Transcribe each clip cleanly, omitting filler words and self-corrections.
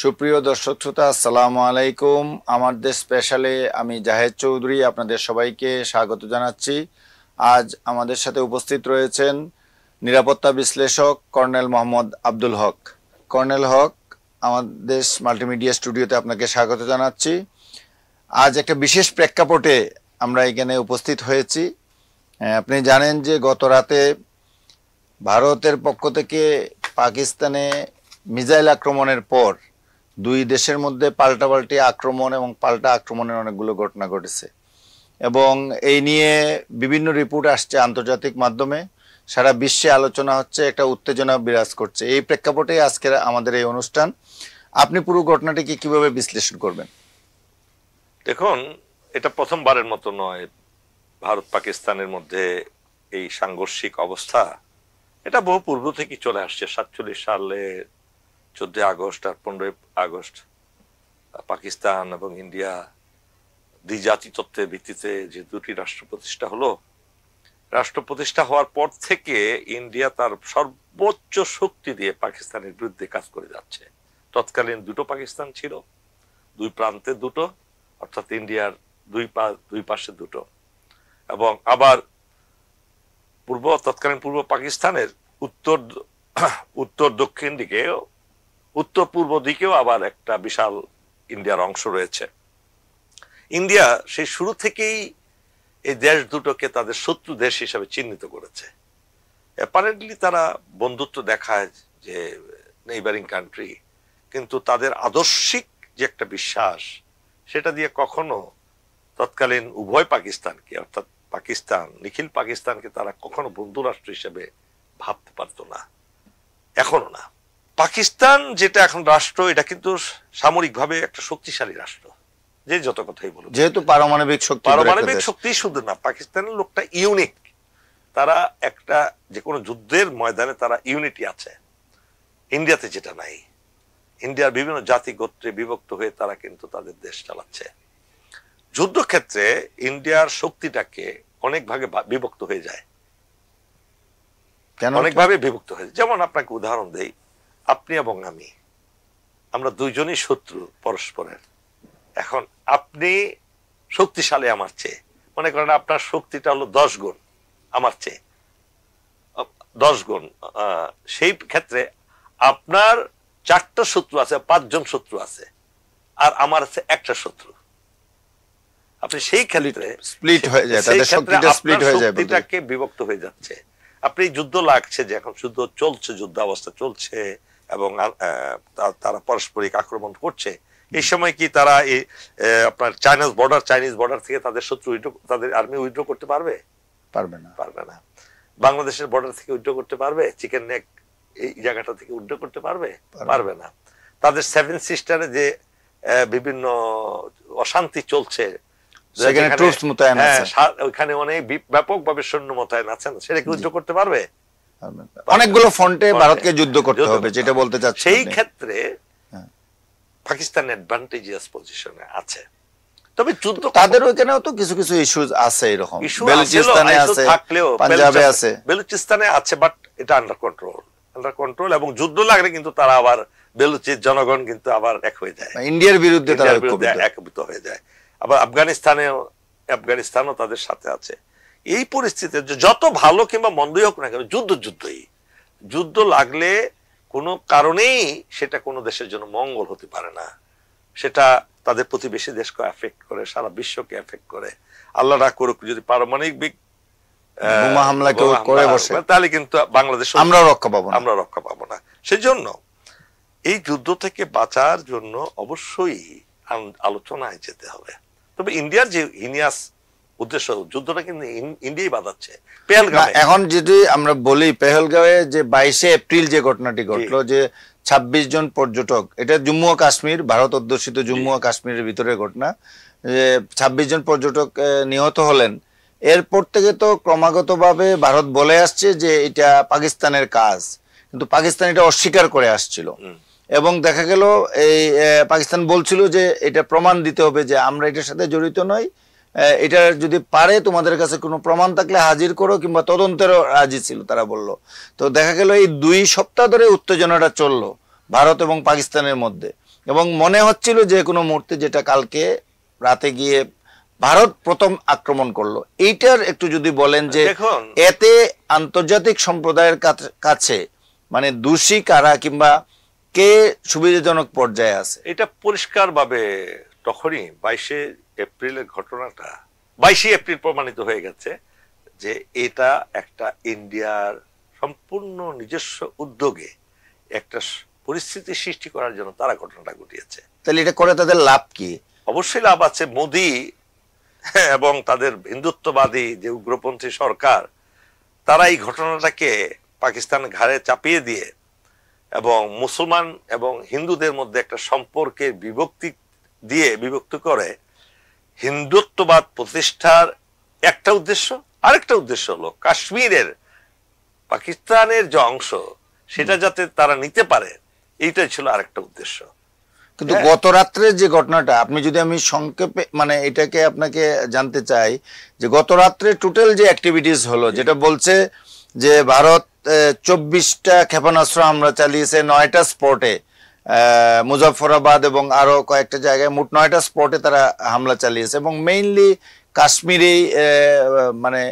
সুপ্রিয় দর্শক শ্রোতা, আসসালামু আলাইকুম। আমার দেশ স্পেশালে আমি জাহেদ চৌধুরী আপনাদের সবাইকে স্বাগত জানাচ্ছি। আজ আমাদের সাথে উপস্থিত রয়েছেন নিরাপত্তা বিশ্লেষক কর্নেল মোহাম্মদ আব্দুল হক। কর্নেল হক, আমাদের দেশ মাল্টিমিডিয়া স্টুডিওতে আপনাকে স্বাগত জানাচ্ছি। আজ একটা বিশেষ প্রেক্ষাপটে আমরা এখানে উপস্থিত হয়েছি। আপনি জানেন যে গত রাতে ভারতের পক্ষ থেকে পাকিস্তানে মিসাইল আক্রমণের পর দুই দেশের মধ্যে পাল্টাপাল্টি আক্রমণ এবং পাল্টা আক্রমণের অনেকগুলো ঘটনা ঘটেছে এবং এই নিয়ে বিভিন্ন রিপোর্ট আসছে আন্তর্জাতিক মাধ্যমে। সারা বিশ্বে আলোচনা হচ্ছে, একটা উত্তেজনা বিরাজ করছে। এই প্রেক্ষাপটে আজকের আমাদের এই অনুষ্ঠান। আপনি পুরো ঘটনাটিকে কিভাবে বিশ্লেষণ করবেন? দেখুন, এটা প্রথমবারের মতো নয় ভারত পাকিস্তানের মধ্যে এই সাংঘর্ষিক অবস্থা। এটা বহু পূর্ব থেকে চলে আসছে। 47 সালে 14 আগস্ট আর 15 আগস্ট পাকিস্তান এবং ইন্ডিয়া দ্বিজাতি তত্ত্বের ভিত্তিতে যে দুটি রাষ্ট্র প্রতিষ্ঠা হলো, রাষ্ট্র প্রতিষ্ঠা হওয়ার পর থেকে ইন্ডিয়া তার সর্বোচ্চ শক্তি দিয়ে পাকিস্তানের বিরুদ্ধে কাজ করে যাচ্ছে। তৎকালীন দুটো পাকিস্তান ছিল, দুই প্রান্তে দুটো, অর্থাৎ ইন্ডিয়ার দুই পাশে দুটো, এবং আবার তৎকালীন পূর্ব পাকিস্তানের উত্তর দক্ষিণ দিকে, উত্তর পূর্ব দিকেও আবার একটা বিশাল ইন্ডিয়ার অংশ রয়েছে। ইন্ডিয়া সেই শুরু থেকেই এই দেশ দুটোকে তাদের শত্রু দেশ হিসাবে চিহ্নিত করেছে। অ্যাপারেন্টলি তারা বন্ধুত্ব দেখায় যে নেইবারিং কান্ট্রি, কিন্তু তাদের আদর্শিক যে একটা বিশ্বাস, সেটা দিয়ে কখনো তৎকালীন উভয় পাকিস্তানকে, অর্থাৎ পাকিস্তান, নিখিল পাকিস্তানকে তারা কখনো বন্ধু রাষ্ট্র হিসেবে ভাবতে পারতো না, এখনো না। পাকিস্তান যেটা এখন রাষ্ট্র, এটা কিন্তু সামরিকভাবে একটা শক্তিশালী রাষ্ট্র, যে যত কথাই বলুন, যেহেতু পারমাণবিক শক্তি শুধু না, পাকিস্তানের লোকটা ইউনিক। তারা একটা যে কোনো যুদ্ধের ময়দানে তারা ইউনিটি আছে, ইন্ডিয়াতে যেটা নাই। ইন্ডিয়ার বিভিন্ন জাতি গোত্রে বিভক্ত হয়ে তারা কিন্তু তাদের দেশ চালাচ্ছে। যুদ্ধক্ষেত্রে ইন্ডিয়ার শক্তিটাকে অনেক ভাগে বিভক্ত হয়ে যায়, অনেকভাবে বিভক্ত হয়ে যায়। যেমন আপনাকে উদাহরণ দেই, আপনি এবং আমি, আমরা দুইজনই শত্রু পরস্পরের। এখন আপনি শক্তিশালী আমার চেয়ে, মনে করেন আপনার শক্তিটা হলো 10 গুণ আমার চেয়ে, 10 গুণ। সেই ক্ষেত্রে আপনার 4টা শত্রু আছে, 5 জন শত্রু আছে, আর আমার আছে একটা শত্রু। আপনি সেই ক্ষেত্রে স্প্লিট হয়ে যায়, তাদের শক্তিটা স্প্লিট হয়ে যায়, শক্তিটাকে বিভক্ত হয়ে যাচ্ছে। আপনি যুদ্ধ লাগছে, যে এখন যুদ্ধ চলছে, যুদ্ধ অবস্থা চলছে এবং তারা পারস্পরিক আক্রমণ করছে। এই সময় কি তারা আপনার চাইনিজ বর্ডার থেকে তাদের শত্রু তাদের আর্মি উইথড্র করতে পারবে? পারবে না। বাংলাদেশের বর্ডার থেকে উইথড্র করতে পারবে? চিকেন নেক এই জায়গাটা থেকে উইথড্র করতে পারবে না। তাদের 7 সিস্টারে যে বিভিন্ন অশান্তি চলছে, ওইখানে অনেক ব্যাপকভাবে সৈন্য মোতায়েন আছেন, সেটাকে উইথড্র করতে পারবে? অনেকগুলো ফ্রন্টে ভারতকে যুদ্ধ করতে হবে, যেটা বলতে চাচ্ছি। সেই ক্ষেত্রে পাকিস্তান অ্যাডভান্টেজিয়াস পজিশনে আছে। তবে যুদ্ধ তাদের ওখানেও তো কিছু কিছু ইস্যুজ আছে, এরকম বেলুচিস্তানে আছে, পাঞ্জাবে আছে, বেলুচিস্তানে আছে, বাট এটা আন্ডার কন্ট্রোল। এবং যুদ্ধ লাগলে কিন্তু তারা আবার বেলুচির জনগণ কিন্তু আবার এক হয়ে যায়, ইন্ডিয়ার বিরুদ্ধে তারা একভূত হয়ে যায়। আবার আফগানিস্তানও তাদের সাথে আছে। এই পরিস্থিতিতে যত ভালো কিংবা মন্দই হোক না কেন, যুদ্ধ লাগলে কোনো কারণেই সেটা কোনো দেশের জন্য মঙ্গল হতে পারে না। সেটা তাদের প্রতিবেশী দেশকে এফেক্ট করে, সারা বিশ্বকে এফেক্ট করে। আল্লাহ না করুক যদি পারমাণবিক বোমা হামলা কেউ করে বসে, তাহলে কিন্তু বাংলাদেশ আমরা রক্ষা পাবো না। সেজন্য এই যুদ্ধ থেকে বাঁচার জন্য অবশ্যই আলোচনায় যেতে হবে। তবে ইন্ডিয়ার যে হিনিয়াস উদ্দেশ্য, যুদ্ধটা কিন্তু ইন্ডিয়াই বাঁধাচ্ছে। পেহেলগাঁও, এখন যদি আমরা বলি, পেহেলগাঁওয়ে যে 22শে এপ্রিল যে ঘটনাটি ঘটলো, যে 26 জন পর্যটক, এটা জম্মু ও কাশ্মীর, ভারত অধ্যুষিত জম্মু ও কাশ্মীরের ভিতরে ঘটনা, যে 26 জন পর্যটক নিহত হলেন। এরপর থেকে তো ক্রমাগতভাবে ভারত বলে আসছে যে এটা পাকিস্তানের কাজ, কিন্তু পাকিস্তান এটা অস্বীকার করে আসছিল। এবং দেখা গেল এই পাকিস্তান বলছিল যে এটা প্রমাণ দিতে হবে যে আমরা এটার সাথে জড়িত নই, এটা যদি পারে তোমাদের কাছে কোনো প্রমাণ থাকলে হাজির করো, কিংবা তদন্তেরও রাজি ছিল তারা বলল। তো দেখা গেল এই 2 সপ্তাহ ধরে উত্তেজনাটা চললো ভারত এবং পাকিস্তানের মধ্যে, এবং মনে হচ্ছিল যে কোনো মুহূর্তে, যেটা কালকে রাতে গিয়ে ভারত প্রথম আক্রমণ করলো, এইটার একটু যদি বলেন যে দেখুন, এতে আন্তর্জাতিক সম্প্রদায়ের কাছে মানে দোষী কারা কিংবা কে সুবিধাজনক পর্যায়ে আছে? এটা পরিষ্কারভাবে তখনই 22শে এপ্রিলের ঘটনাটা 22শে এপ্রিল প্রমাণিত হয়ে গেছে যে এটা একটা ইন্ডিয়ার সম্পূর্ণ নিজস্ব উদ্যোগে একটা পরিস্থিতি সৃষ্টি করার জন্য তারা ঘটনাটা ঘটিয়েছে। তাহলে এটা করে তাদের লাভ কি? অবশ্যই লাভ আছে। মোদি এবং তাদের হিন্দুত্ববাদী যে উগ্রপন্থী সরকার, তারা এই ঘটনাটাকে পাকিস্তানের ঘাড়ে চাপিয়ে দিয়ে এবং মুসলমান এবং হিন্দুদের মধ্যে একটা সম্পর্কের বিভক্ত করে হিন্দুত্ববাদ প্রতিষ্ঠার একটা উদ্দেশ্য, আরেকটা উদ্দেশ্য হলো কাশ্মীরের পাকিস্তানের যে অংশ সেটা যাতে তারা নিতে পারে, এইটাই ছিল আরেকটা উদ্দেশ্য। কিন্তু গত রাত্রের যে ঘটনাটা, আপনি যদি আমি সংক্ষেপে মানে এটাকে আপনাকে জানতে চাই যে গত রাত্রে টোটাল যে অ্যাক্টিভিটিস হলো, যেটা বলছে যে ভারত 24টা ক্ষেপণাস্ত্র হামলা চালিয়েছে 9টা স্পটে, মুজাফফরাবাদ এবং আরো কয়েকটা জায়গায়, মোট 9টা স্পটে তারা হামলা চালিয়েছে, এবং মেইনলি কাশ্মীরেই মানে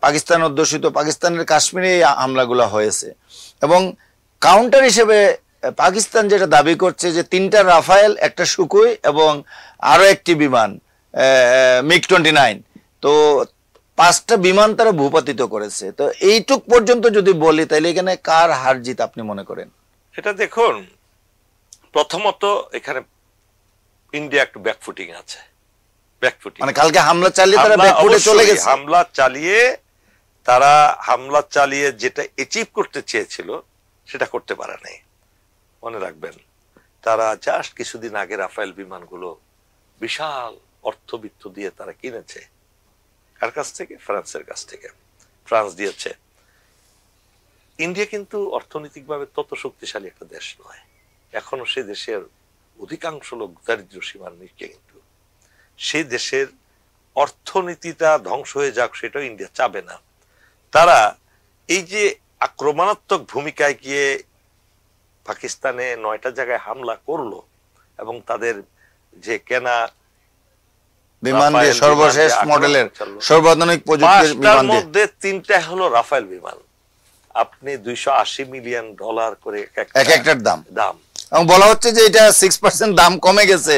পাকিস্তান অধ্যুষিত পাকিস্তানের কাশ্মীরে হামলাগুলো হয়েছে। এবং কাউন্টার হিসেবে পাকিস্তান যেটা দাবি করছে যে 3টা রাফায়েল, একটা সুখোই এবং আরো একটি বিমান MiG-29, তো 5টা বিমান তারা ভূপাতিত করেছে। তো এইটুক পর্যন্ত যদি বলি, তাহলে এখানে কার হার জিত আপনি মনে করেন? এটা দেখুন, প্রথমত এখানে ইন্ডিয়া একটু ব্যাকফুটিং আছে। ব্যাকফুটিং মানে কালকে হামলা চালিয়ে তারা ব্যাকফুটে চলে গেছে। হামলা চালিয়ে যেটা অ্যাচিভ করতে চেয়েছিল সেটা করতে পারে নাই। মনে রাখবেন, তারা জাস্ট কিছুদিন আগে রাফায়েল বিমানগুলো বিশাল অর্থবিত্ত দিয়ে তারা কিনেছে। কার কাছ থেকে? ফ্রান্সের কাছ থেকে। ফ্রান্স দিয়েছে। ইন্ডিয়া কিন্তু অর্থনৈতিকভাবে তত শক্তিশালী একটা দেশ নয়। এখনো সে দেশের অধিকাংশ লোক দারিদ্র সীমার নিচে, কিন্তু সেই দেশের অর্থনীতিটা ধ্বংস হয়ে যাক সেটাও ইন্ডিয়া চাবে না। তারা এই যে আক্রমণাত্মক ভূমিকায় গিয়ে পাকিস্তানে 9টা জায়গায় হামলা করলো এবং তাদের যে কেনা বিমান দিয়ে সর্বশেষ মডেলের সর্বাধুনিক প্রযুক্তির বিমান দিয়ে, মধ্যে 3টা হলো রাফায়েল বিমান। আপনি $280 মিলিয়ন করে এক একটার দাম, এবং বলা হচ্ছে যে এটা 6% দাম কমে গেছে,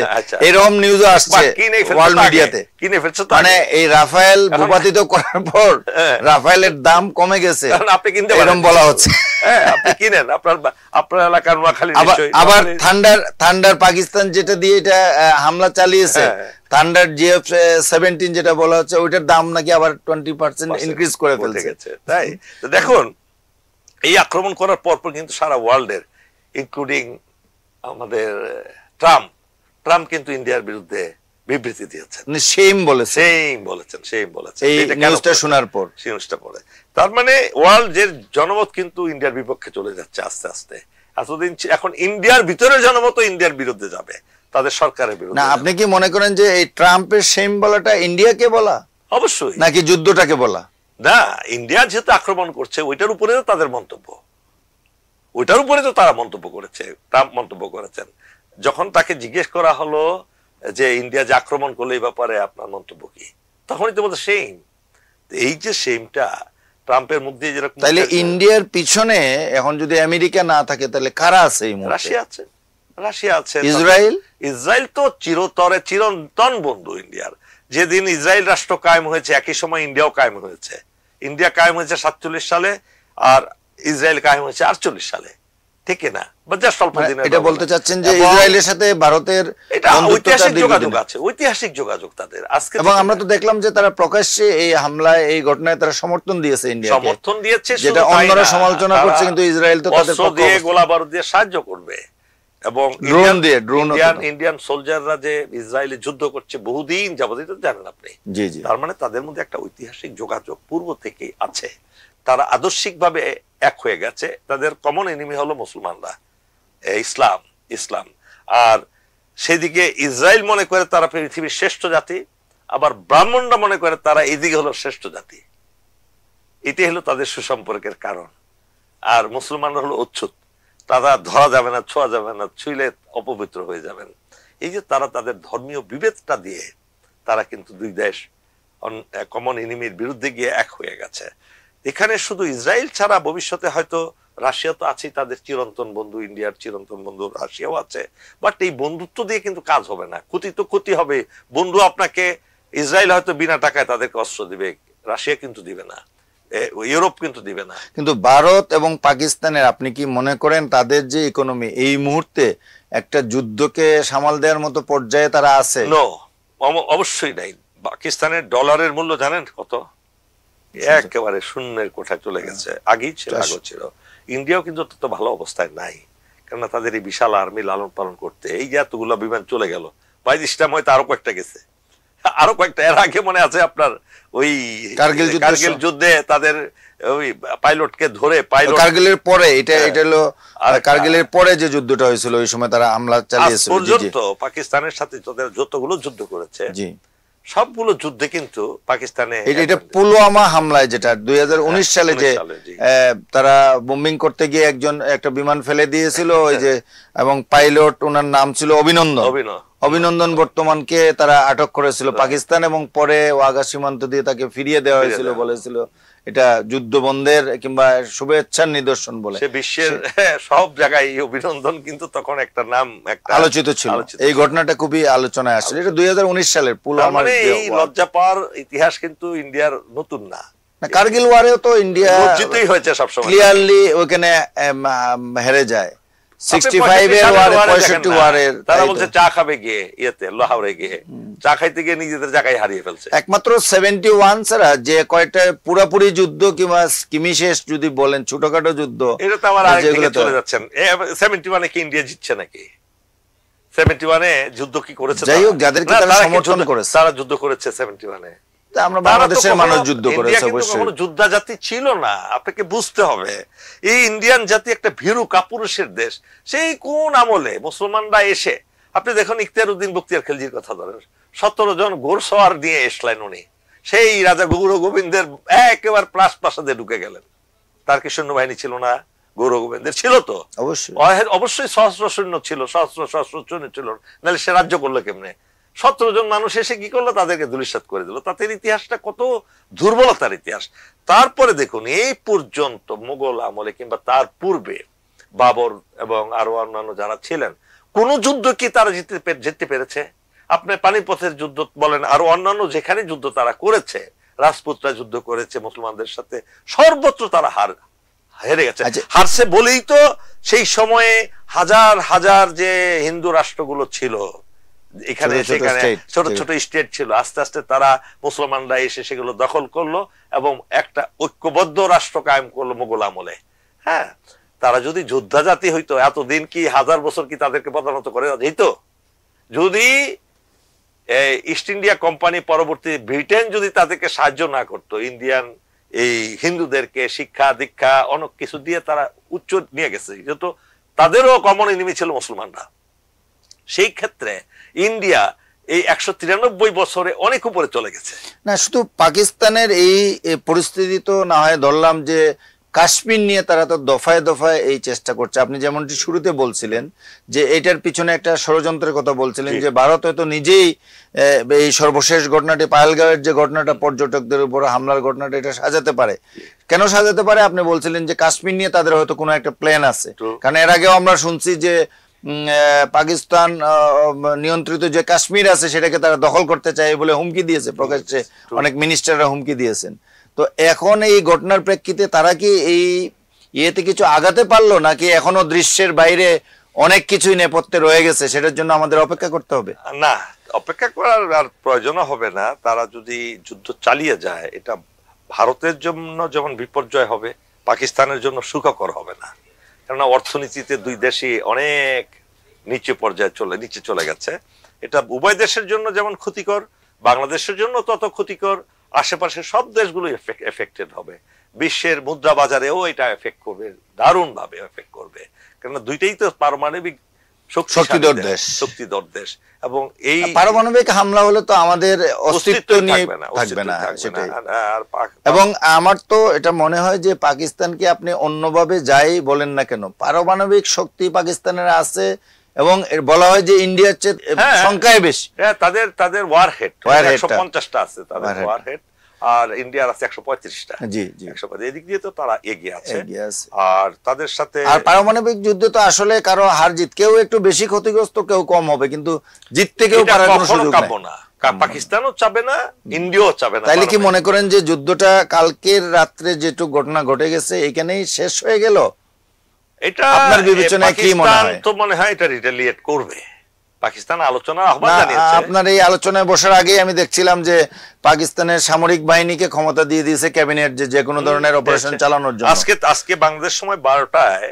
এরকম নিউজ আসছে ওয়ার্ল্ড মিডিয়াতে। কিনে ফেলছে, মানে এই রাফায়েল ভূপাতিত করার পর রাফায়েলের দাম কমে গেছে, আপনি কিনতে এরকম বলা হচ্ছে। আপনি কিনেন, আপনার এলাকার নোয়াখালী। আবার থান্ডার পাকিস্তান যেটা দিয়ে এটা হামলা চালিয়েছে, থান্ডার GF-17 যেটা বলা হচ্ছে, ওইটার দাম নাকি আবার 20% ইনক্রিজ করে ফেলছে। তাই দেখুন, এই আক্রমণ করার পর কিন্তু সারা ওয়ার্ল্ডের ইনক্লুডিং আমাদের ট্রাম্প কিন্তু ইন্ডিয়ার বিরুদ্ধে বিবৃতি দিয়েছেন, সেম বলেছেন এই নিউজটা শোনার পর। তার মানে ওয়ার্ল্ডের জনমত কিন্তু ইন্ডিয়ার বিপক্ষে চলে যাচ্ছে আস্তে আস্তে। এতদিন এখন ইন্ডিয়ার ভিতরে জনমত ইন্ডিয়ার বিরুদ্ধে যাবে, তাদের সরকারের বিরুদ্ধে। না, আপনি কি মনে করেন যে এই ট্রাম্পের সেম বলাটা ইন্ডিয়াকে বলা? অবশ্যই। নাকি যুদ্ধটাকে বলা? না, ইন্ডিয়া যেহেতু আক্রমণ করছে ওইটার উপরে তাদের মন্তব্য, ওইটার উপরে তো তারা মন্তব্য করেছে। ট্রাম্প মন্তব্য করেছেন, যখন তাকে জিজ্ঞেস করা হলো যে ইন্ডিয়া যে আক্রমণ করলো এই ব্যাপারে আপনার মন্তব্য কি, তখনই তো বলতে সেম। এই যে সেমটা ট্রাম্পের মধ্যে যেরকম, তাহলে ইন্ডিয়ার পিছনে এখন যদি আমেরিকা না থাকে তাহলে কারা আছে? রাশিয়া আছে, ইসরায়েল তো চিরন্তন বন্ধু ইন্ডিয়ার। যেদিন ইসরায়েল রাষ্ট্র কায়েম হয়েছে একই সময় ইন্ডিয়াও কায়েম হয়েছে। ইন্ডিয়া কায়েম হয়েছে 47 সালে আর ইসরায়েল কায়েম হয়েছে 48 সালে, ঠিক না? এটা বলতে চাচ্ছেন যে ইসরায়েলের সাথে ভারতের ঐতিহাসিক যোগাযোগ তাদের আজকে। এবং আমরা তো দেখলাম যে তারা প্রকাশ্যে এই হামলায়, এই ঘটনায় তারা সমর্থন দিয়েছে, ইন্ডিয়াকে সমর্থন দিয়েছে, যেটা অন্যরা সমালোচনা করছে, কিন্তু ইসরায়েল তো তাদের পক্ষে গোলা বারুদ দিয়ে সাহায্য করবে। এবং ইন্ডিয়ান সোলজাররা যে ইসরায়েলে যুদ্ধ করছে বহুদিন যাবত, এটা জানেন আপনি। তার মানে তাদের মধ্যে একটা ঐতিহাসিক যোগাযোগ পূর্ব থেকেই আছে। তারা আদর্শিকভাবে এক হয়ে গেছে। তাদের কমন এনিমি হলো মুসলমানরা, ইসলাম। আর সেদিকে ইসরায়েল মনে করে তারা পৃথিবীর শ্রেষ্ঠ জাতি, আবার ব্রাহ্মণরা মনে করে তারা এইদিকে হলো শ্রেষ্ঠ জাতি। এটাই হলো তাদের সুসম্পর্কের কারণ। আর মুসলমানরা হলো অচ্ছুত। তারা ধরা যাবে না, ছোঁয়া যাবে না, ছুঁইলে অপবিত্র হয়ে যাবেন। এই যে তারা তাদের ধর্মীয় বিভেদটা দিয়ে তারা কিন্তু দুই দেশ কমন এনিমির বিরুদ্ধে গিয়ে এক হয়ে গেছে। এখানে শুধু ইসরায়েল ছাড়া ভবিষ্যতে হয়তো রাশিয়া তো আছেই, তাদের চিরন্তন বন্ধু, ইন্ডিয়ার চিরন্তন বন্ধু রাশিয়াও আছে। বাট এই বন্ধুত্ব দিয়ে কিন্তু কাজ হবে না, ক্ষতি তো ক্ষতি হবে। বন্ধু আপনাকে, ইসরায়েল হয়তো বিনা টাকায় তাদেরকে অস্ত্র দিবে, রাশিয়া কিন্তু দিবে না, ইউরোপ কিন্তু দিবে না। কিন্তু ভারত এবং পাকিস্তানের, আপনি কি মনে করেন তাদের যে ইকোনমি এই মুহূর্তে একটা যুদ্ধকে সামাল দেওয়ার মতো পর্যায়ে তারা আছে? নো, অবশ্যই নাই। পাকিস্তানের ডলারের মূল্য জানেন কত? একেবারে শূন্যের কোঠায় চলে গেছে। আগেই ছিল, আগেও ছিল। ইন্ডিয়াও কিন্তু তত ভালো অবস্থায় নাই, কেননা তাদের এই বিশাল আর্মি লালন পালন করতে এই যে এতগুলো বিমান চলে গেল, 22টা হয়তো আরো কয়েকটা গেছে, আরো কয়েকটা। এর আগে মনে আছে আপনার ওই কার্গিল যুদ্ধে তাদের ওই পাইলটকে ধরে, কার্গিলের পরে, এটা হলো কার্গিলের পরে যে যুদ্ধটা হয়েছিল, ওই সময় তারা হামলা চালিয়েছিল। পর্যন্ত পাকিস্তানের সাথে যতগুলো যুদ্ধ করেছে, সবগুলো যুদ্ধে কিন্তু পাকিস্তানে, এটা পুলওয়ামা হামলায় যেটা 2019 সালে যে তারা বোম্বিং করতে গিয়ে একটা বিমান ফেলে দিয়েছিল, ওই যে, এবং পাইলট ওনার নাম ছিল অভিনন্দন বর্তমানকে তারা আটক করেছিল পাকিস্তান, এবং পরে ওয়াঘা সীমান্ত দিয়ে তাকে ফিরিয়ে দেওয়া হয়েছিল, বলেছিল এটা যুদ্ধ বন্ধের কিংবা শুভেচ্ছার নিদর্শন বলে। বিশ্বের সব জায়গায় অভিনন্দন কিন্তু তখন একটা নাম, একটা আলোচিত ছিল। এই ঘটনাটা খুবই আলোচনায় আসছে। এটা 2019 সালের পুলওয়ামার। এই লজ্জা পাওয়ার ইতিহাস কিন্তু ইন্ডিয়ার নতুন না। কার্গিল ওয়ারেও তো ইন্ডিয়া লজ্জিতই হয়েছে সবসময়, ক্লিয়ারলি ওখানে হেরে যায়। 65 এর ওয়ারে, 65 ওয়ারের তারা বলছে চা খাবে গিয়ে ইয়েতে লাহোরে গিয়ে, চা খাইতে গিয়ে নিজেদের জায়গায় হারিয়ে ফেলছে। একমাত্র 71 ছাড়া যে কয়েকটা পুরাপুরি যুদ্ধ কিংবা কিমিশেষ যদি বলেন ছোটখাটো যুদ্ধ, এটা তো আবার আরেকদিকে চলে যাচ্ছেন। 71 কি ইন্ডিয়া জিতছে নাকি? 71 যুদ্ধ কি করেছে? যাই হোক, যাদেরকে তারা সমর্থন করেছে, তারা যুদ্ধ করেছে 71। আমরা বাংলাদেশের মানুষ যুদ্ধ করেছে। অবশ্যই কখনো যোদ্ধা জাতি ছিল না, আপনাকে বুঝতে হবে। এই ইন্ডিয়ান জাতি একটা ভীরু কাপুরুষের দেশ। সেই কোন আমলে মুসলমানরা এসে, আপনি দেখুন ইখতিয়ার উদ্দিন বখতিয়ার খিলজির কথা ধরেন, 17 জন ঘোড়সওয়ার নিয়ে এসলেন উনি, সেই রাজা গৌর গোবিন্দের একেবারে প্রাসাদে ঢুকে গেলেন। তার কি সৈন্যবাহিনী ছিল না? গৌর গোবিন্দের ছিল তো, অবশ্যই সহস্র সৈন্য ছিল, সহস্র সৈন্য ছিল, নাহলে সে রাজ্য করলো কেমনে? 17 জন মানুষ এসে কি করলো? তাদেরকে ধূলিসাৎ করে দিল। তাদের ইতিহাসটা কত দুর্বলতার ইতিহাস। তারপরে দেখুন, এই পর্যন্ত মুঘল আমলে কিংবা তার পূর্বে বাবর এবং আরো অন্যান্য যারা ছিলেন, কোন যুদ্ধ কি তারা জিততে পেরেছে? আপনি পানিপথের যুদ্ধ বলেন, আরো অন্যান্য যেখানে যুদ্ধ তারা করেছে, রাজপুতরা যুদ্ধ করেছে মুসলমানদের সাথে, সর্বত্র তারা হেরে গেছে। হারছে বলেই তো সেই সময়ে হাজার হাজার যে হিন্দু রাষ্ট্রগুলো ছিল, এখানে সেখানে ছোট ছোট স্টেট ছিল, আস্তে আস্তে তারা মুসলমানরা এসে সেগুলো দখল করলো এবং একটা ঐক্যবদ্ধ রাষ্ট্র কায়েম করলো মুঘল আমলে। হ্যাঁ, তারা যদি যোদ্ধা জাতি হইতো, এতদিন কি 1000 বছর কি তাদেরকে প্রধানত করে যেত? যদি ইস্ট ইন্ডিয়া কোম্পানি পরবর্তী ব্রিটেন যদি তাদেরকে সাহায্য না করতো, ইন্ডিয়ান এই হিন্দুদেরকে শিক্ষা দীক্ষা অনেক কিছু দিয়ে তারা উচ্চ নিয়ে গেছে, যেহেতু তাদেরও কমন এনিমি ছিল মুসলমানরা। সেই ক্ষেত্রে ইন্ডিয়া এই 193 বছরে অনেক উপরে চলে গেছে। না, শুধু পাকিস্তানের এই পরিস্থিতি তো না হয় ধরলাম, যে কাশ্মীর নিয়ে তারা তো দফায় দফায় এই চেষ্টা করছে। আপনি যেমনটি শুরুতে বলছিলেন যে এটার পিছনে একটা ষড়যন্ত্রের কথা বলছিলেন, যে ভারত হয়তো নিজেই এই সর্বশেষ ঘটনাটি, পাহেলগাঁওয়ের যে ঘটনাটা, পর্যটকদের উপর হামলার ঘটনাটা, এটা সাজাতে পারে। কেন সাজাতে পারে? আপনি বলছিলেন যে কাশ্মীর নিয়ে তাদের হয়তো কোনো একটা প্ল্যান আছে। কারণ এর আগেও আমরা শুনছি যে পাকিস্তান নিয়ন্ত্রিত যে কাশ্মীর আছে সেটাকে তারা দখল করতে চায় বলে হুমকি দিয়েছে প্রকাশ্যে, অনেক মিনিস্টাররা হুমকি দিয়েছেন। তো এখন এই ঘটনার প্রেক্ষিতে তারা কি এই ইয়েতে কিছু আগাতে পারলো, নাকি এখনো দৃশ্যের বাইরে অনেক কিছুই নেপথ্যে রয়ে গেছে, সেটার জন্য আমাদের অপেক্ষা করতে হবে? না, অপেক্ষা করার আর প্রয়োজন হবে না। তারা যদি যুদ্ধ চালিয়ে যায়, এটা ভারতের জন্য যেমন বিপর্যয় হবে, পাকিস্তানের জন্য সুখকর হবে না। কেননা অর্থনীতিতে দুই দেশই অনেক নিচে চলে গেছে। এটা উভয় দেশের জন্য যেমন ক্ষতিকর, বাংলাদেশের জন্য তত ক্ষতিকর, আশেপাশের সব দেশগুলো এফেক্টেড হবে। বিশ্বের মুদ্রা বাজারেও এটা এফেক্ট করবে, দারুণ ভাবে এফেক্ট করবে। কেননা দুইটাই তো পারমাণবিক শক্তিধর দেশ, শক্তিধর দেশ, এবং এই পারমাণবিক হামলা হলে তো আমাদের অস্তিত্ব নিয়ে থাকবে না সেটাই। এবং আমার তো এটা মনে হয় যে পাকিস্তানকে আপনি অন্যভাবে যাই বলেন না কেন, পারমাণবিক শক্তি পাকিস্তানের আছে, এবং বলা হয় যে ইন্ডিয়ার চেয়ে সংখ্যায় বেশি। তাদের ওয়ারহেড 150টা আছে, তাদের ওয়ারহেড, আর ইন্ডিয়ার আছে 135টা। জি জি, 135। এদিক দিয়ে তো তারা এগিয়ে আছে। আর তাদের সাথে, আর পারমাণবিক যুদ্ধে তো আসলে কারো হার জিত, কেউ একটু বেশি ক্ষতিগ্রস্ত, কেউ কম হবে, কিন্তু জিততে কেউ পারার কোনো সুযোগ নাই। পাকিস্তানও চাবে না, ইন্ডিয়াও চাবে না। তাইলে কি মনে করেন যে যুদ্ধটা কালকের রাত্রে যেটুকু ঘটনা ঘটে গেছে এখানেই শেষ হয়ে গেল? এটা আপনার বিবেচনায় কি মনে হয়? তো মনে হয় এটা রিটেলিয়েট করবে। পাকিস্তান আলোচনার আহ্বান জানিয়েছে। আপনার এই আলোচনায় বসার আগেই আমি দেখছিলাম যে পাকিস্তানের সামরিক বাহিনীকে ক্ষমতা দিয়ে দিয়েছে ক্যাবিনেট, যে কোনো ধরনের অপারেশন চালানোর জন্য। আজকে বাংলাদেশ সময় 12টায়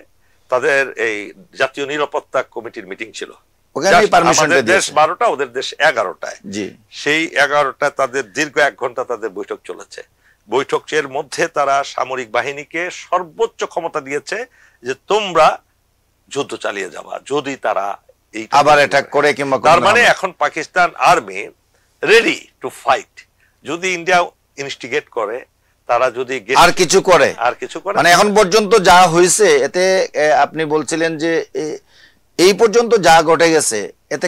তাদের এই জাতীয় নিরাপত্তা কমিটির মিটিং ছিল। ওখানেই পারমিশন দিয়ে দেশ 12টা, ওদের দেশ 11টায়। জি, সেই 11টায় তাদের দীর্ঘ 1 ঘন্টা তাদের বৈঠক চলেছে। বৈঠকের মধ্যে তারা সামরিক বাহিনীকে সর্বোচ্চ ক্ষমতা দিয়েছে যে তোমরা যুদ্ধ চালিয়ে যাবা যদি তারা আবার অ্যাটাক করে, কিংবা তার মানে এখন Pakistan army ready to fight. যদি ইন্ডিয়া ইনস্টিগেট করে, তারা যদি আর কিছু করে, মানে এখন পর্যন্ত যা হয়েছে এতে আপনি বলছিলেন যে এই পর্যন্ত যা ঘটে গেছে এতে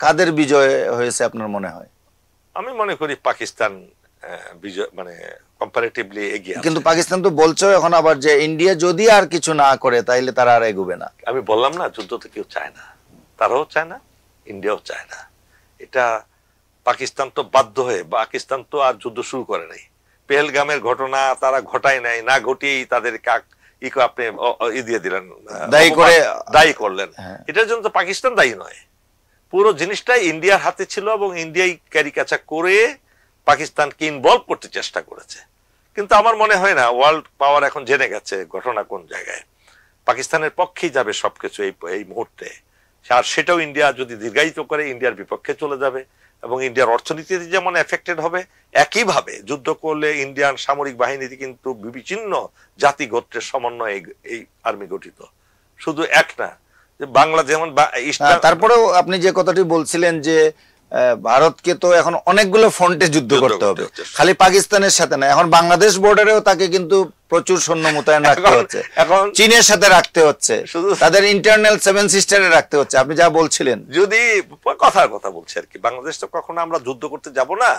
কাদের বিজয় হয়েছে আপনার মনে হয়? আমি মনে করি পাকিস্তান বিজয়, মানে কম্পারেটিভলি এগিয়ে। কিন্তু পাকিস্তান তো বলছে এখন আবার যে ইন্ডিয়া যদি আর কিছু না করে তাইলে তারা আর এগোবে না। আমি বললাম না, যুদ্ধ তো কেউ চায় না, তারাও চায় না, ইন্ডিয়াও চায় না। এটা পাকিস্তান তো বাধ্য হয়ে, পাকিস্তান তো আর যুদ্ধ শুরু করে নাই। পেহেলগামের ঘটনা তারা ঘটায় নাই, না ঘটিয়েই তাদের আপনি দিয়ে দিলেন, দায়ী করলেন। এটার জন্য তো পাকিস্তান দায়ী নয়, পুরো জিনিসটাই ইন্ডিয়ার হাতে ছিল, এবং ইন্ডিয়াই ক্যারিকাচার করে পাকিস্তানকে ইনভলভ করতে চেষ্টা করেছে। কিন্তু আমার মনে হয় না ওয়ার্ল্ড পাওয়ার এখন জেনে গেছে ঘটনা কোন জায়গায়। পাকিস্তানের পক্ষেই যাবে সবকিছু এই মুহূর্তে। আর সেটাও ইন্ডিয়া যদি দীর্ঘায়িত করে ইন্ডিয়ার বিপক্ষে চলে যাবে, এবং ইন্ডিয়ার অর্থনীতিতে যেমন এফেক্টেড হবে, একইভাবে যুদ্ধ করলে ইন্ডিয়ান সামরিক বাহিনীতে কিন্তু বিচ্ছিন্ন জাতি গোত্রের সমন্বয়ে এই আর্মি গঠিত, শুধু এক না। বাংলা যেমন, তারপরেও আপনি যে কথাটি বলছিলেন যে ভারতকে তো এখন অনেকগুলো ফ্রন্টে যুদ্ধ করতে হবে, খালি পাকিস্তানের সাথে না, এখন বাংলাদেশ বর্ডারেও তাকে কিন্তু প্রচুর সৈন্য মোতায়েন রাখতে হচ্ছে, এখন চীনের সাথে রাখতে হচ্ছে, তাদের ইন্টারনাল 7 সিস্টারে রাখতে হচ্ছে। আপনি যা বলছিলেন, যদি কথার কথা বলছি আর কি, বাংলাদেশ তো কখনো আমরা যুদ্ধ করতে যাব না,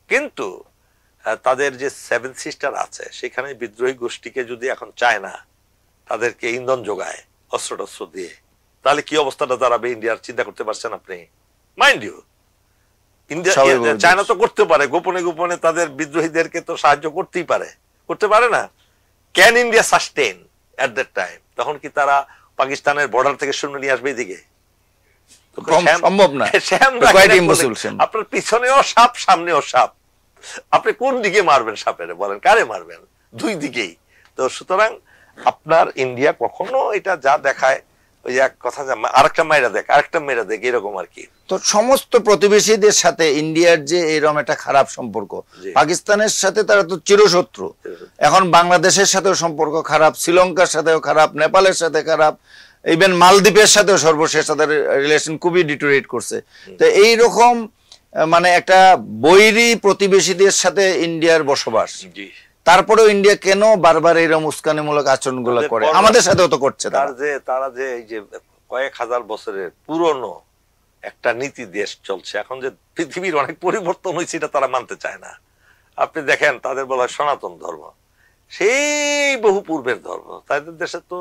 কিন্তু তাদের যে 7 সিস্টার আছে সেখানে বিদ্রোহী গোষ্ঠীকে যদি এখন চায় না তাদেরকে ইন্ধন যোগায় অস্ত্র টস্ত্র দিয়ে, তাহলে কি অবস্থাটা দাঁড়াবে ইন্ডিয়ার চিন্তা করতে পারছেন আপনি? মাইন্ড ইউ, ইন্ডিয়া, চায়না তো করতে পারে গোপনে গোপনে তাদের বিদ্রোহীদেরকে তো সাহায্য করতেই পারে, করতে পারে না? Can India sustain at that time? তখন কি তারা পাকিস্তানের বর্ডার থেকে সৈন্য নিয়ে আসবে এদিকে? সম্ভব না। আপনার পিছনেও সাপ, সামনেও সাপ, আপনি কোন দিকে মারবেন সাপের? বলেন, কারে মারবেন? দুই দিকেই তো। সুতরাং আপনার ইন্ডিয়া কখনো এটা যা দেখায়, ওই এক কথা, আরেকটা মাইরা দেখ, আরেকটা মেয়েরা দেখ, এরকম আর কি। তো সমস্ত প্রতিবেশীদের সাথে ইন্ডিয়ার যে এরকম একটা খারাপ সম্পর্ক, পাকিস্তানের সাথে তারা তো চিরশত্রু, এখন বাংলাদেশের সাথেও সম্পর্ক খারাপ, শ্রীলঙ্কার সাথেও খারাপ, নেপালের সাথে খারাপ, ইভেন মালদ্বীপের সাথেও সর্বশেষ তাদের রিলেশন খুবই ডিটোরিয়েট করছে। তো এইরকম মানে একটা বৈরী প্রতিবেশীদের সাথে ইন্ডিয়ার বসবাস, তারপরেও ইন্ডিয়া কেন বারবার এরকম উস্কানিমূলক আচরণগুলো করে? আমাদের সাথেও তো করছে। তারা যে এই যে কয়েক হাজার বছরের পুরনো একটা নীতি দেশ চলছে, এখন যে পৃথিবীর অনেক পরিবর্তন হয়েছে এটা তারা মানতে চায় না। আপনি দেখেন তাদের বলা হয় সনাতন ধর্ম, সেই বহু পূর্বের ধর্ম। তাদের দেশে তো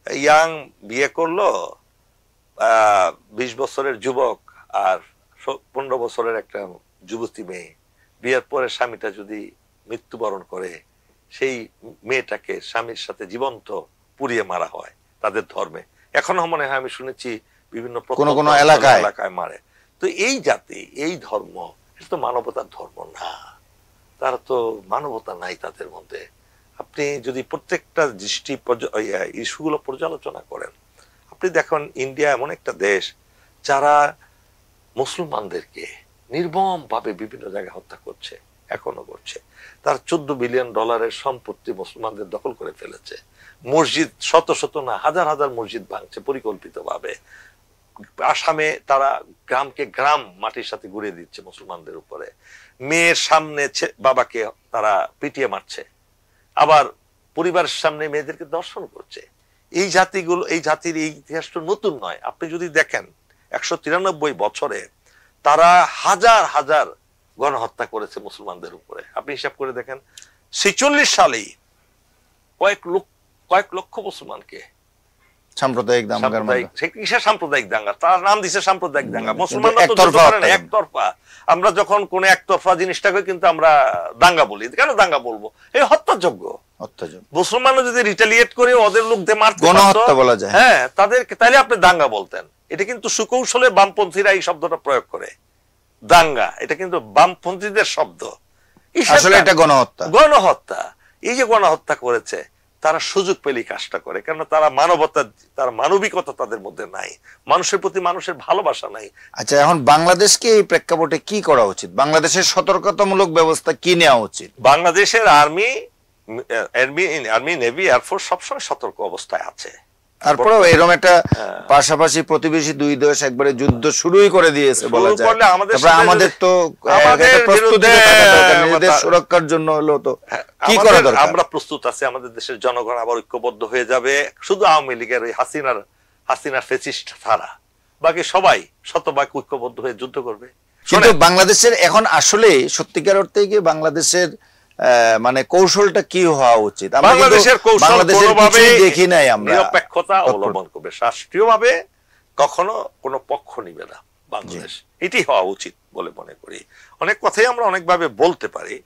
ইয়াং বিয়ে করলো 20 বছরের যুবক আর 15 বছরের একটা যুবতী মেয়ে, বিয়ের পরে স্বামীটা যদি মৃত্যুবরণ করে, সেই মেয়েটাকে স্বামীর সাথে জীবন্ত পুড়িয়ে মারা হয় তাদের ধর্মে। এখনো মনে হয় আমি শুনেছি বিভিন্ন কোন এলাকায় মারে। তো এই জাতি, এই ধর্ম, এটা তো মানবতার ধর্ম না, তারা তো মানবতা নাই তাদের মধ্যে। আপনি যদি প্রত্যেকটা দৃষ্টি ইস্যুগুলো পর্যালোচনা করেন, আপনি দেখেন ইন্ডিয়া এমন একটা দেশ যারা মুসলমানদেরকে নির্মম ভাবে বিভিন্ন জায়গায় হত্যা করছে, এখনো করছে। তার $14 বিলিয়ন সম্পত্তি মুসলমানদের দখল করে ফেলেছে। মসজিদ শত শত না হাজার হাজার মসজিদ ভাঙছে পরিকল্পিত ভাবে। আসামে তারা গ্রামকে গ্রাম মাটির সাথে ঘুরিয়ে দিচ্ছে মুসলমানদের উপরে, মেয়ের সামনে বাবাকে তারা পিটিয়ে মারছে, আবার পরিবারের সামনে মেয়েদেরকে দর্শন করছে। এই জাতিগুলো, এই জাতির এই ইতিহাসটা নতুন নয়। আপনি যদি দেখেন 193 বছরে তারা হাজার হাজার গণহত্যা করেছে মুসলমানদের উপরে। আপনি হিসাব করে দেখেন 46 সালেই কয়েক লক্ষ মুসলমানকে সাম্প্রদায়িক দাঙ্গা, তার নাম দিছে সাম্প্রদায়িক দাঙ্গা। মুসলমানরা তো একতরফা, আমরা যখন কোন একতরফা জিনিসটাকে কিন্তু আমরা দাঙ্গা বলি। কেন দাঙ্গা বলবো? এই হত্যাযোগ্য। মুসলমানরা যদি রিটালিয়েট করে ওদের লোকদের মারতে গণহত্যা বলা যায়, হ্যাঁ, তাদেরকে তাইলে আপনি দাঙ্গা বলতেন। এটা কিন্তু সুকৌশলে বামপন্থীরা এই শব্দটা প্রয়োগ করে, দাঙ্গা। এটা কিন্তু বামপন্থীদের শব্দ। আসলে এটা গণহত্যা। গণহত্যা, এই যে গণহত্যা করেছে, তারা সুযোগ পেলেই কাজটা করে। কারণ তারা মানবতা, তার মানবিকতা তাদের মধ্যে নাই, মানুষের প্রতি মানুষের ভালোবাসা নাই। আচ্ছা, এখন বাংলাদেশকে এই প্রেক্ষাপটে কি করা উচিত? বাংলাদেশের সতর্কতামূলক ব্যবস্থা কি নেওয়া উচিত? বাংলাদেশের আর্মি, নেভি, এয়ারফোর্স সবসময় সতর্ক অবস্থায় আছে। তারপরেও এরকম একটা পাশাপাশি প্রতিবেশী দুই দেশ একবারে যুদ্ধ শুরুই করে দিয়েছে বলা যায়। আমাদের তো প্রস্তুতি নিজেদের সুরক্ষার জন্য হলো, তো কি করা দরকার? আমরা প্রস্তুত আছি, আমাদের দেশের জনগণ আবার ঐক্যবদ্ধ হয়ে যাবে। শুধু আওয়ামী লীগের ওই হাসিনার ফেসিস্ট ছাড়া বাকি সবাই শতভাগ ঐক্যবদ্ধ হয়ে যুদ্ধ করবে। কিন্তু বাংলাদেশের এখন আসলে সত্যিকার অর্থে কি বাংলাদেশের মানে কৌশলটা কি হওয়া উচিত? বাংলাদেশের কৌশল কোনোভাবে দেখি নাই আমরা। নিরপেক্ষতা অবলম্বন করবে, রাষ্ট্রীয়ভাবে কখনো কোনো পক্ষ নিবে না বাংলাদেশ। এটি হওয়া উচিত বলে মনে করি। অনেক কথাই আমরা অনেকভাবে বলতে পারি,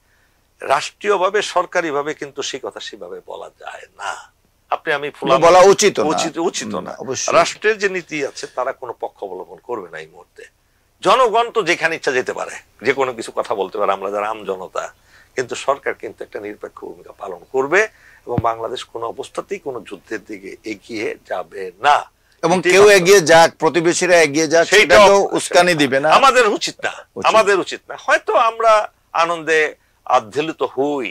রাষ্ট্রীয়ভাবে সরকারিভাবে কিন্তু সেই কথা সেভাবে বলা যায় না। আপনি আমি বলা উচিত না। রাষ্ট্রের যে নীতি আছে তারা কোনো পক্ষ অবলম্বন করবে না এই মুহূর্তে। জনগণ তো যেখানে ইচ্ছা যেতে পারে, যে কোনো কিছু কথা বলতে পারে, আমরা যারা আম জনতা। কিন্তু সরকার কিন্তু একটা নিরপেক্ষ ভূমিকা পালন করবে এবং বাংলাদেশ কোনো অবস্থাতেই কোনো যুদ্ধের দিকে এগিয়ে যাবে না। এবং কেউ এগিয়ে যাক, প্রতিবেশীরা এগিয়ে যাক, সেটাও উস্কানি দিবে না। আমাদের উচিত না। হয়তো আমরা আনন্দে আদ্ধেলিত হই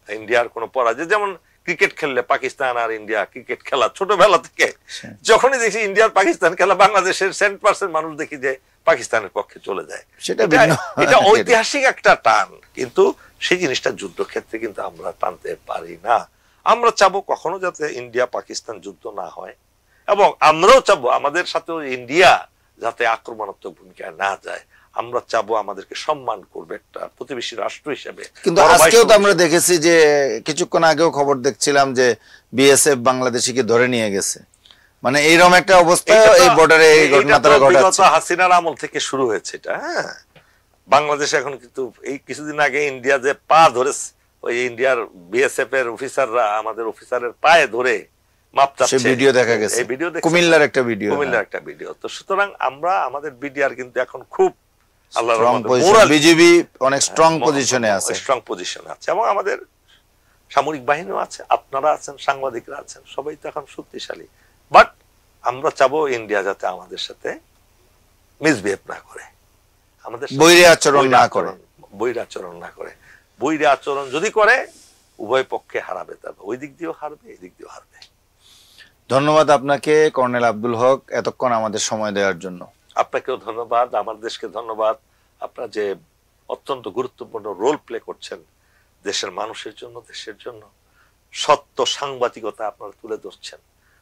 ইন্ডিয়ার কোনো পরাজয়। যেমন ক্রিকেট খেললে পাকিস্তান আর ইন্ডিয়া ক্রিকেট খেলা ছোটবেলা থেকে যখনই দেখি ইন্ডিয়ার পাকিস্তান খেলা, বাংলাদেশের 70% মানুষ দেখি যে পাকিস্তানের পক্ষে চলে যায়। এটা ঐতিহাসিক একটা টান, কিন্তু সেই জিনিসটা যুদ্ধক্ষেত্রে কিন্তু আমরা টানতে পারি না। আমরা চাবো কখনো যাতে ইন্ডিয়া পাকিস্তান যুদ্ধ না হয়, এবং আমরাও চাবো আমাদের সাথেও ইন্ডিয়া যাতে আক্রমণাত্মক ভূমিকায় না যায়। আমরা চাবো আমাদেরকে সম্মান করবে একটা প্রতিবেশী রাষ্ট্র হিসেবে। কিন্তু আজকেও তো আমরা দেখেছি যে কিছুক্ষণ আগেও খবর দেখছিলাম যে বিএসএফ বাংলাদেশিকে ধরে নিয়ে গেছে। মানে এইরকম একটা অবস্থা এই বর্ডারে এই ঘটনাটা ঘটাচ্ছে। হাসিনার আমল থেকে শুরু হয়েছে এটা। হ্যাঁ, বাংলাদেশ এখন কিন্তু এই কিছুদিন আগে ইন্ডিয়া যে পা ধরে, ওই ইন্ডিয়ার বিএসএফ এর অফিসাররা আমাদের অফিসারের পায়ে ধরে মাপ চাচ্ছে, ভিডিও দেখা গেছে। এই ভিডিও কুমিল্লার একটা ভিডিও। তো সুতরাং আমরা আমাদের বিডিআর কিন্তু এখন খুব বিজিবি অনেক স্ট্রং পজিশনে আছে এবং আমাদের সামরিক বাহিনীও আছে, আপনারা আছেন, সাংবাদিকরা আছেন, সবাই তো এখন শক্তিশালী। বাট আমরা চাবো ইন্ডিয়া যাতে আমাদের সাথে মিসবিহেভ না করে, আমাদের বৈরী আচরণ না করে। বৈরী আচরণ যদি করে উভয় পক্ষে হারাবে, তবে ওই দিক দিয়েও হারবে, এই দিক দিয়েও হারবে। ধন্যবাদ আপনাকে কর্নেল আব্দুল হক, এতক্ষণ আমাদের সময় দেওয়ার জন্য। আপনাকেও ধন্যবাদ, আমার দেশকে ধন্যবাদ। আপনারা যে অত্যন্ত গুরুত্বপূর্ণ রোল প্লে করছেন দেশের মানুষের জন্য, দেশের জন্য। সত্য সাংবাদিকতা আপনারা তুলে ধরছেন,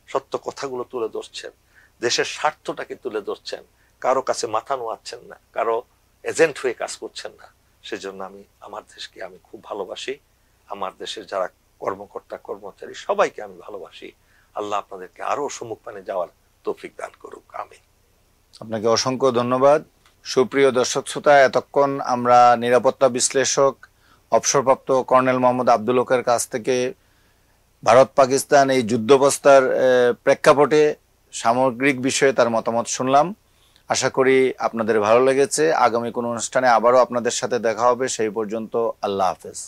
সত্য কথাগুলো তুলে ধরছেন, দেশের স্বার্থটাকে তুলে ধরছেন, কারো কাছে মাথা নোয়াচ্ছেন না, কারো এজেন্ট হয়ে কাজ করছেন না। সেজন্য আমি আমার দেশকে আমি খুব ভালোবাসি। আমার দেশের যারা কর্মকর্তা কর্মচারী সবাইকে আমি ভালোবাসি। আল্লাহ আপনাদেরকে আরো সম্মুখ পানে যাওয়ার তৌফিক দান করুক। আমিন। আপনাকে অসংখ্য ধন্যবাদ। সুপ্রিয় দর্শক শ্রোতা, এতক্ষণ আমরা নিরাপত্তা বিশ্লেষক অবসরপ্রাপ্ত কর্নেল মোহাম্মদ আব্দুল হকের কাছ থেকে ভারত পাকিস্তান এই যুদ্ধাবস্থার প্রেক্ষাপটে সামগ্রিক বিষয়ে তার মতামত শুনলাম। আশা করি আপনাদের ভালো লেগেছে। আগামী কোনো অনুষ্ঠানে আবারও আপনাদের সাথে দেখা হবে। সেই পর্যন্ত আল্লাহ হাফেজ।